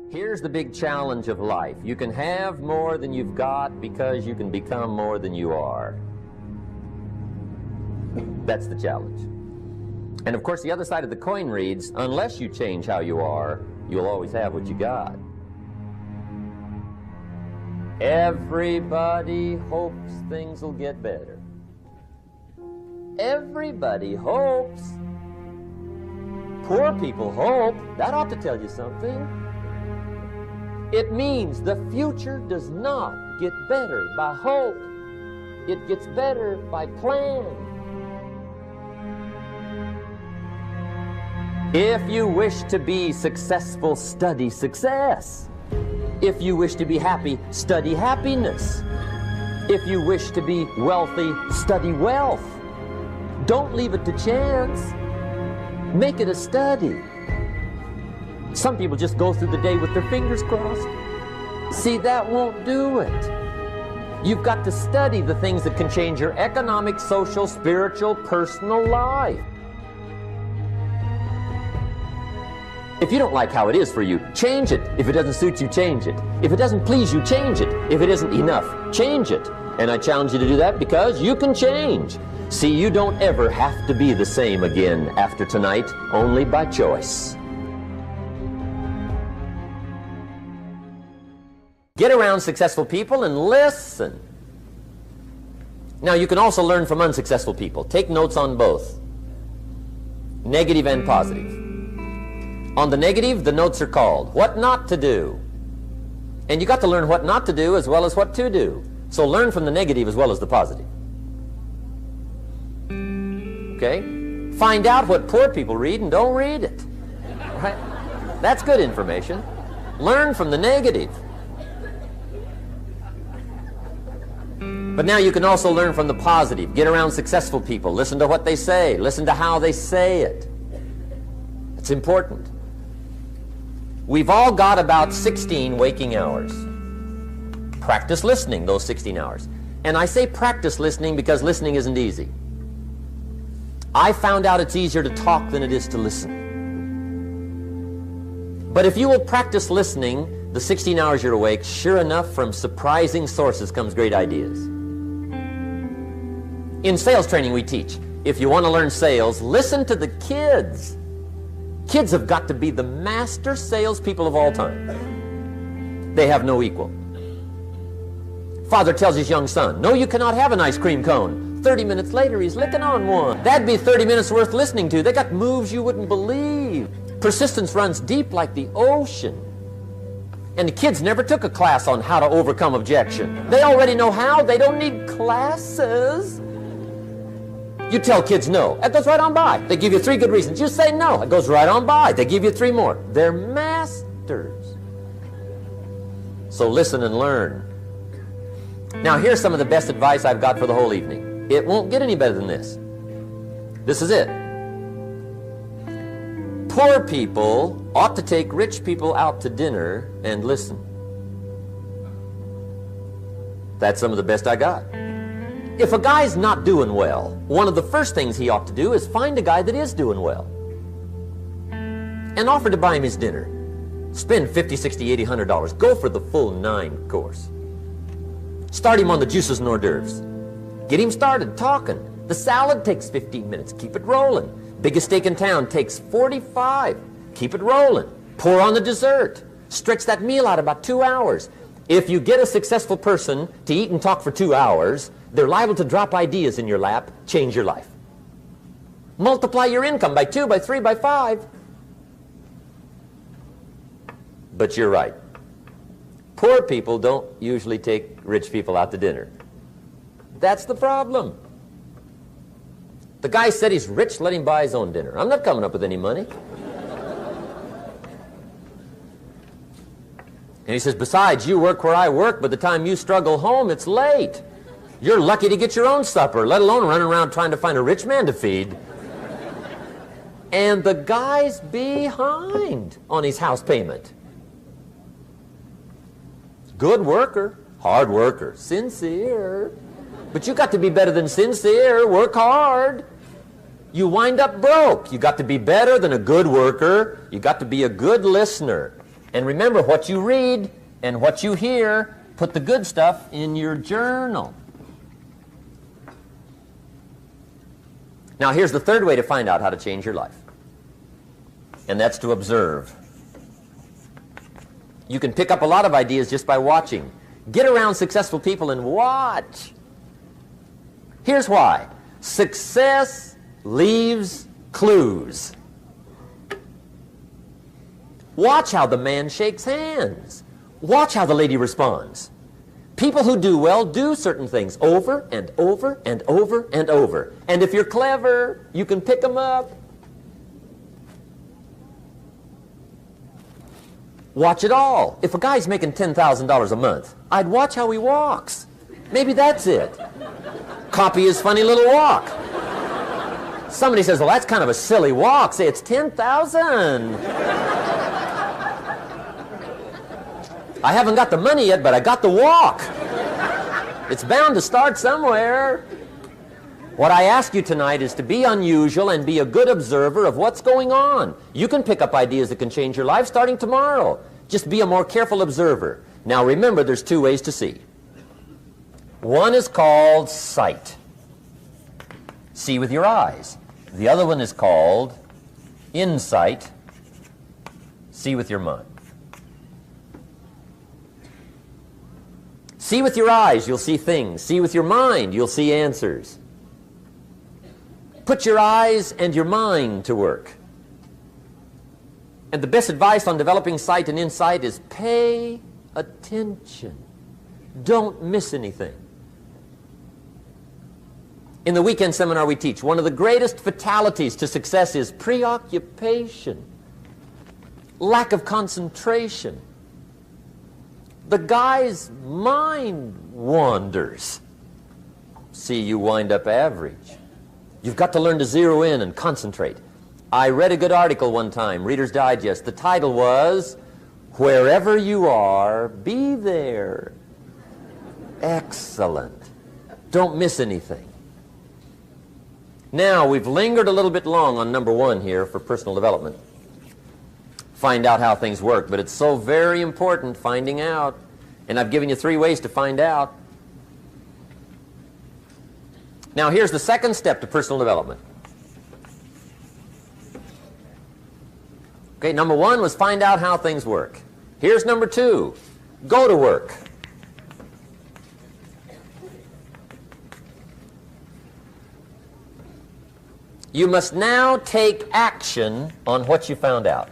Here's the big challenge of life. You can have more than you've got because you can become more than you are. That's the challenge. And of course, the other side of the coin reads, unless you change how you are, you'll always have what you got. Everybody hopes things will get better. Everybody hopes. Poor people hope. That ought to tell you something. It means the future does not get better by hope. It gets better by plan. If you wish to be successful, study success. If you wish to be happy, study happiness. If you wish to be wealthy, study wealth. Don't leave it to chance. Make it a study. Some people just go through the day with their fingers crossed. See, that won't do it. You've got to study the things that can change your economic, social, spiritual, personal life. If you don't like how it is for you, change it. If it doesn't suit you, change it. If it doesn't please you, change it. If it isn't enough, change it. And I challenge you to do that because you can change. See, you don't ever have to be the same again after tonight, only by choice. Get around successful people and listen. Now, you can also learn from unsuccessful people. Take notes on both, negative and positive. On the negative, the notes are called what not to do. And you got to learn what not to do as well as what to do. So learn from the negative as well as the positive. Okay? Find out what poor people read and don't read it. Right? That's good information. Learn from the negative. But now you can also learn from the positive. Get around successful people. Listen to what they say. Listen to how they say it. It's important. We've all got about 16 waking hours. Practice listening those 16 hours. And I say practice listening because listening isn't easy. I found out it's easier to talk than it is to listen. But if you will practice listening the 16 hours you're awake, sure enough, from surprising sources comes great ideas. In sales training we teach, if you want to learn sales, listen to the kids. Kids have got to be the master salespeople of all time. They have no equal. Father tells his young son, no, you cannot have an ice cream cone. 30 minutes later, he's licking on one. That'd be 30 minutes worth listening to. They got moves you wouldn't believe. Persistence runs deep like the ocean. And the kids never took a class on how to overcome objection. They already know how. They don't need classes. You tell kids no. It goes right on by. They give you 3 good reasons. You say no. It goes right on by. They give you 3 more. They're masters. So listen and learn. Now here's some of the best advice I've got for the whole evening. It won't get any better than this. This is it. Poor people ought to take rich people out to dinner and listen. That's some of the best I got. If a guy's not doing well, one of the first things he ought to do is find a guy that is doing well and offer to buy him his dinner. Spend $50, $60, $80, $100. Go for the full 9 course. Start him on the juices and hors d'oeuvres. Get him started talking. The salad takes 15 minutes. Keep it rolling. Biggest steak in town takes 45. Keep it rolling. Pour on the dessert. Stretch that meal out about 2 hours. If you get a successful person to eat and talk for 2 hours, they're liable to drop ideas in your lap, change your life. Multiply your income by 2, by 3, by 5. But you're right. Poor people don't usually take rich people out to dinner. That's the problem. The guy said he's rich, let him buy his own dinner. I'm not coming up with any money. And he says, besides, you work where I work. By the time you struggle home, it's late. You're lucky to get your own supper, let alone running around trying to find a rich man to feed. And the guy's behind on his house payment. Good worker, hard worker, sincere. But you got to be better than sincere. Work hard. You wind up broke. You got to be better than a good worker. You got to be a good listener. And remember, what you read and what you hear, put the good stuff in your journal. Now, here's the third way to find out how to change your life, and that's to observe. You can pick up a lot of ideas just by watching. Get around successful people and watch. Here's why. Success leaves clues. Watch how the man shakes hands. Watch how the lady responds. People who do well do certain things over and over and over and over. And if you're clever, you can pick them up. Watch it all. If a guy's making $10,000 a month, I'd watch how he walks. Maybe that's it. Copy his funny little walk. Somebody says, well, that's kind of a silly walk. Say, it's 10,000. I haven't got the money yet, but I got the walk. It's bound to start somewhere. What I ask you tonight is to be unusual and be a good observer of what's going on. You can pick up ideas that can change your life starting tomorrow. Just be a more careful observer. Now remember, there's two ways to see. One is called sight. See with your eyes. The other one is called insight. See with your mind. See with your eyes, you'll see things. See with your mind, you'll see answers. Put your eyes and your mind to work. And the best advice on developing sight and insight is pay attention. Don't miss anything. In the weekend seminar we teach, one of the greatest fatalities to success is preoccupation, lack of concentration. The guy's mind wanders. See, you wind up average. You've got to learn to zero in and concentrate. I read a good article one time, Reader's Digest. The title was, Wherever You Are, Be There. Excellent. Don't miss anything. Now, we've lingered a little bit long on number one here for personal development. Find out how things work, but it's so very important finding out. And I've given you 3 ways to find out. Now here's the second step to personal development. Okay, number 1 was find out how things work. Here's number 2, go to work. You must now take action on what you found out.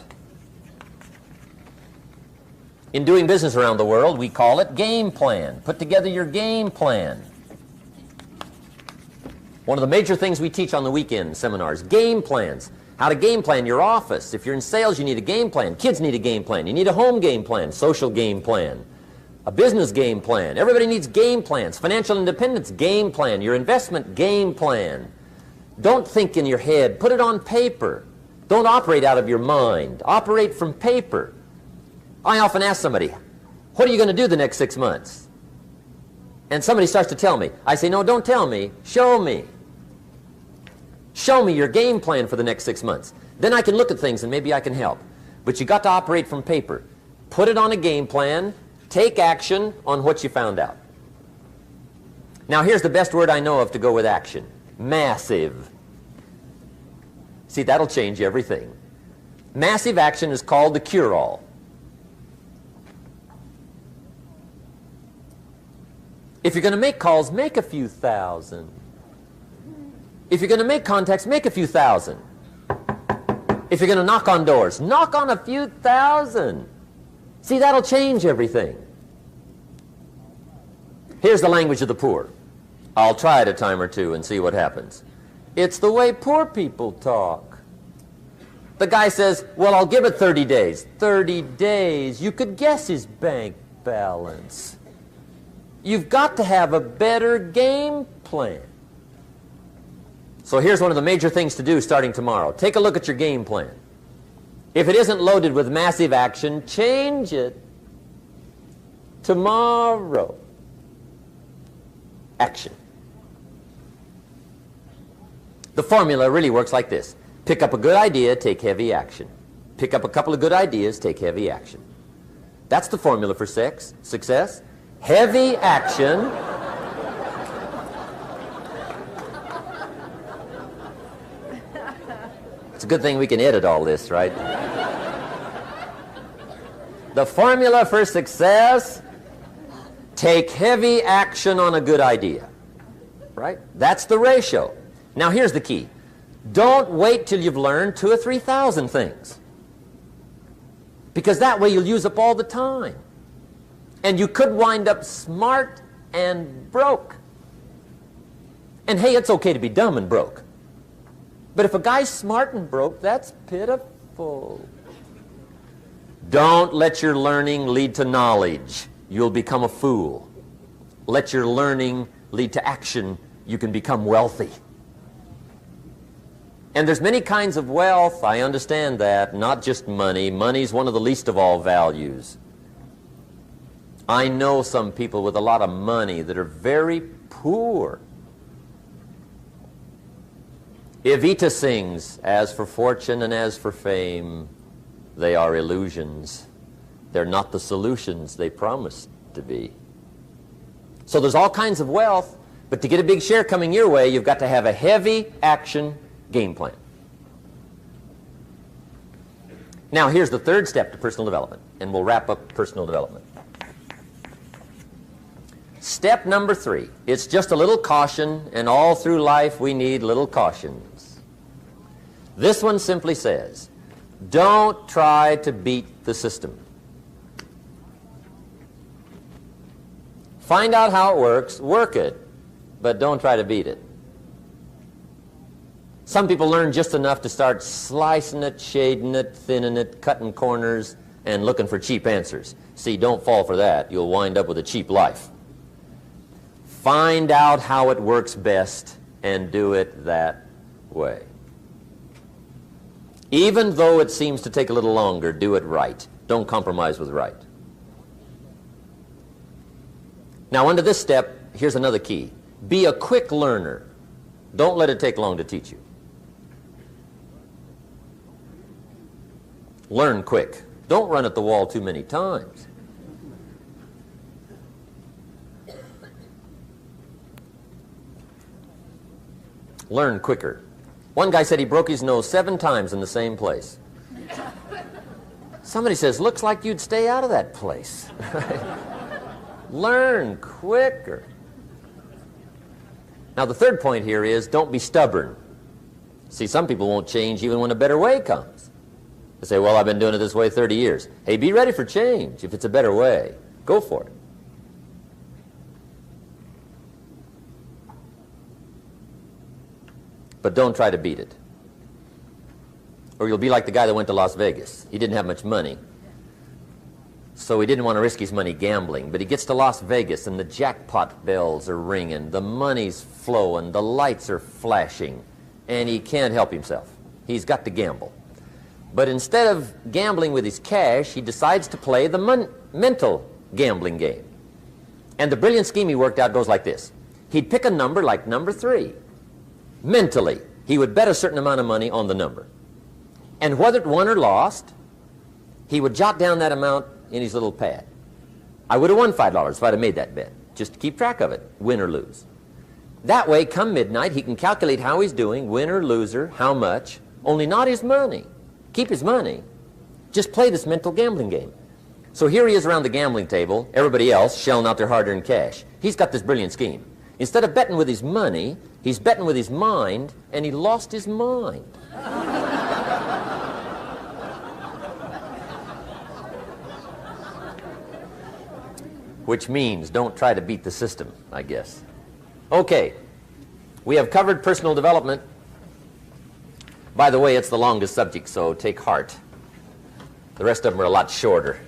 In doing business around the world, we call it game plan. Put together your game plan. One of the major things we teach on the weekend seminars, game plans. How to game plan your office. If you're in sales, you need a game plan. Kids need a game plan. You need a home game plan, social game plan, a business game plan. Everybody needs game plans. Financial independence, game plan. Your investment, game plan. Don't think in your head. Put it on paper. Don't operate out of your mind. Operate from paper. I often ask somebody, what are you going to do the next 6 months? And somebody starts to tell me. I say, no, don't tell me. Show me. Show me your game plan for the next 6 months. Then I can look at things and maybe I can help. But you got to operate from paper. Put it on a game plan. Take action on what you found out. Now here's the best word I know of to go with action. Massive. See, that'll change everything. Massive action is called the cure-all. If you're going to make calls, make a few thousand. If you're going to make contacts, make a few thousand. If you're going to knock on doors, knock on a few thousand. See, that'll change everything. Here's the language of the poor. I'll try it a time or two and see what happens. It's the way poor people talk. The guy says, well, I'll give it 30 days. 30 days. You could guess his bank balance. You've got to have a better game plan. So here's one of the major things to do starting tomorrow. Take a look at your game plan. If it isn't loaded with massive action, change it tomorrow. Action. The formula really works like this. Pick up a good idea, take heavy action. Pick up a couple of good ideas, take heavy action. That's the formula for success. Heavy action. It's a good thing we can edit all this, right? The formula for success: take heavy action on a good idea. Right? That's the ratio. Now here's the key. Don't wait till you've learned 2,000 or 3,000 things. Because that way you'll use up all the time. And you could wind up smart and broke. And hey, it's okay to be dumb and broke. But if a guy's smart and broke, that's pitiful. Don't let your learning lead to knowledge. You'll become a fool. Let your learning lead to action. You can become wealthy. And there's many kinds of wealth. I understand that. Not just money. Money's one of the least of all values. I know some people with a lot of money that are very poor. Evita sings, "As for fortune and as for fame, they are illusions. They're not the solutions they promised to be." So there's all kinds of wealth, but to get a big share coming your way, you've got to have a heavy action game plan. Now here's the third step to personal development, and we'll wrap up personal development. Step number 3. It's just a little caution, and all through life we need little cautions. This one simply says, don't try to beat the system. Find out how it works, work it, but don't try to beat it. Some people learn just enough to start slicing it, shading it, thinning it, cutting corners, and looking for cheap answers. See, don't fall for that. You'll wind up with a cheap life. Find out how it works best and do it that way. Even though it seems to take a little longer, do it right. Don't compromise with right. Now, under this step, here's another key. Be a quick learner. Don't let it take long to teach you. Learn quick. Don't run at the wall too many times. Learn quicker. One guy said he broke his nose 7 times in the same place. Somebody says, looks like you'd stay out of that place. Learn quicker. Now the third point here is don't be stubborn. See, some people won't change even when a better way comes. They say, well, I've been doing it this way 30 years. Hey, be ready for change. If it's a better way, go for it. But don't try to beat it. Or you'll be like the guy that went to Las Vegas. He didn't have much money, so he didn't want to risk his money gambling. But he gets to Las Vegas and the jackpot bells are ringing, the money's flowing, the lights are flashing, and he can't help himself. He's got to gamble. But instead of gambling with his cash, he decides to play the mental gambling game. And the brilliant scheme he worked out goes like this. He'd pick a number like number 3. Mentally, he would bet a certain amount of money on the number. And whether it won or lost, he would jot down that amount in his little pad. I would have won $5 if I'd have made that bet, just to keep track of it, win or lose. That way, come midnight, he can calculate how he's doing, win or loser, how much, only not his money. Keep his money. Just play this mental gambling game. So here he is around the gambling table, everybody else shelling out their hard-earned cash. He's got this brilliant scheme. Instead of betting with his money, he's betting with his mind, and he lost his mind. Which means don't try to beat the system, I guess. Okay, we have covered personal development. By the way, it's the longest subject, so take heart. The rest of them are a lot shorter.